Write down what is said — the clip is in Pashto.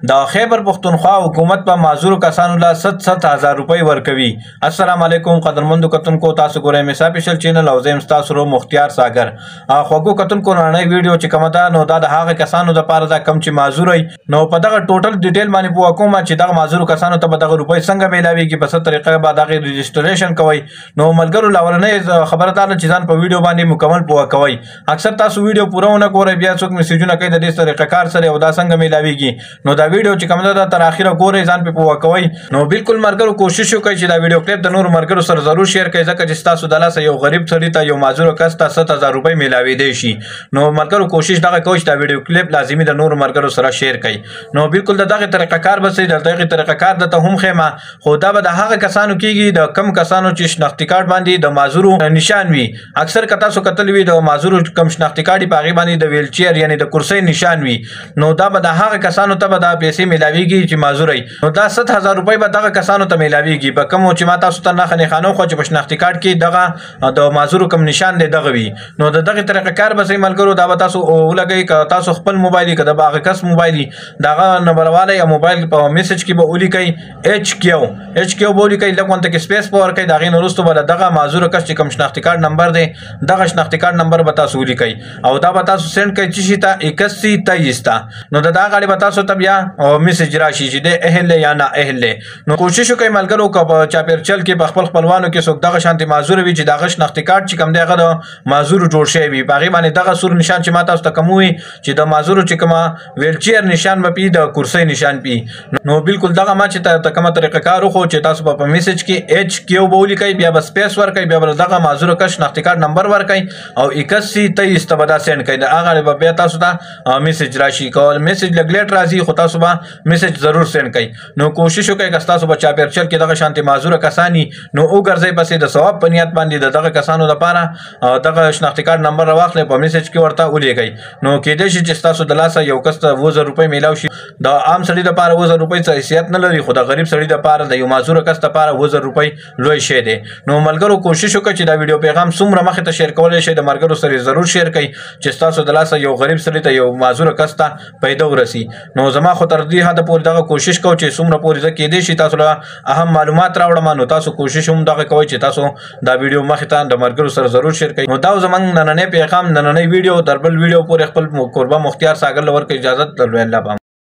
د خیبر پختونخوا حکومت په معذور کسانو له 7,000 روپۍ ورکوي. السلام علیکم قدرمنو کتونکو، تاسو ګورئ میسا پیشل چینل او زم تاسو رو مختیار ساگر. خوګو کتونکو نړۍ ویډیو چې کومه ده نو دا د هغه کسانو د پاره دا کم چې معذور وي. نو په دغه ټوټل ډیټیل باندې پوه کوم چې دغه معذور کسانو ته به دغه روپۍ څنګه میلاويږي، په څه طریقه به دغه ريجستریشن کوي. نو ملګرو لورنې خبردار چې ځان په ویډیو باندې مکمل پوه کوي. اکثر تاسو ویډیو پوره ونه ګورئ، بیا څوک میسجونه کوي د دې طریقه کار سره او دا څنګه میلاويږي. نو دا ویډیو چې کومه ده تر اخره ګورئ، ځان په پوه کوي. نو بالکل مرګرو کوشش وکړئ چې دا ویډیو کلیپ د نور مرګرو سره ضرور شیر کړئ، ځکه چې تاسو د لاسه یو غریب سړی ته یو معذور کس ته 7,000 روپۍ میلاوي دی شي. نو مرګرو کوشش دغه کوئ چې دا ویډیو کلیپ لازمي د نور مرګرو سره شیر کړئ. نو بالکل دغه طریقه کار بسې دغه طریقه کار د ته هم خیمه خو دا به د هغه کسانو کیږي د کم کسانو چې شناختی کارت باندې د معذور نشان وي. اکثر کتا سو قتل وي د معذور کم شناختی کارت په باندې د ویل چیر یعنی د کرسي نشان وي. نو دا به د هغه کسانو ته به د پیسې میلاويږي چې معذور وي. نو دا 7,000 روپۍ به دغه کسانو ته میلاويږي. په کوم چې ما تاسو ته نه خانو خو چې په شناختی کارت کې دغه د معذور کم نشان دی دغه وي. نو دغه طریقه کار به سي ملګرو دا به تاسو ولګي ک تاسو خپل موبایل کې د باغ کس موبایل دغه نمبر والے یا موبایل په میسج کې به ولیکي HQ بولی کوي لکه کې سپیس پاور کوي دغه نورستو بل دغه معذور کس چې کم شناختی کارت نمبر دی دغه شناختی کارت نمبر به تاسو ولیکي او دا به تاسو سند کوي چې تا 8123 تا. نو دا غاړي به تاسو ته بیا میسج راشي چې د اهل یا نه اهل. نو کوشش وکړئ ملګرو ک چاپیرچل کې په خپل خپلوانو کې څوک دغه شانتي معذور وي چې دغه شناختی کارت چې کم دی هغه د معذور جوړ شوی وي. باغی باندې دغه سور نشان چې ما تاسو ته کوموي چې د معذور چې کومه ویلچیر نشان به پی د کرسي نشان پی. نو بالکل دغه ما چې ته کومه طریقه کار خو چې تاسو په میسج کې HQ بولی کوي بیا بس سپیس ور کوي بیا دغه معذور کا شناختی کارت نمبر ور کوي او 8123 ته بدا سند کوي. هغه به بیا تاسو ته میسج راشي کول میسج لګلیټ راځي خو تاسو به میسج ضرور سند کوي. نو کوشش وکړئ که تاسو په چاپیرچل کې دغه شانتي معذور کسانی نو وګرځي پسې د ثواب په نیت باندې دغه کسانو لپاره دغه شناختی کارت نمبر راوخلې په میسج کې ورته ولېږئ. نو کېدای شي چې تاسو د لاسه یو کس ته 2000 روپۍ میلاو شي. د عام سړي لپاره 2000 روپۍ څه حیثیت نه لري، خو د غریب سړي لپاره د یو معذور کس لپاره 2000 روپۍ لوی شی دی. نو ملګرو کوشش وکړئ چې دا ویډیو پیغام څومره مخې ته شیر کولای شي د مرګرو سره ضرور شیر کړئ چې تاسو د لاسه یو غریب سړي ته یو معذور کس ته پیدا ورسی. نو زما خو تر دې حد پورې دغه کوشش کوم چې څومره پورې ځکه کېدای شي تاسو له اهم معلومات راوړم. نو تاسو کوشش هم دغه کوئ چې تاسو دا ویډیو مخې ته د مرګرو سره ضرور شیر کړئ. نو دا زمنګ نننې پیغام نننې ویډیو دربل ویډیو پورې خپل قربا مختیار ساگر لور کې اجازه درلوي. الله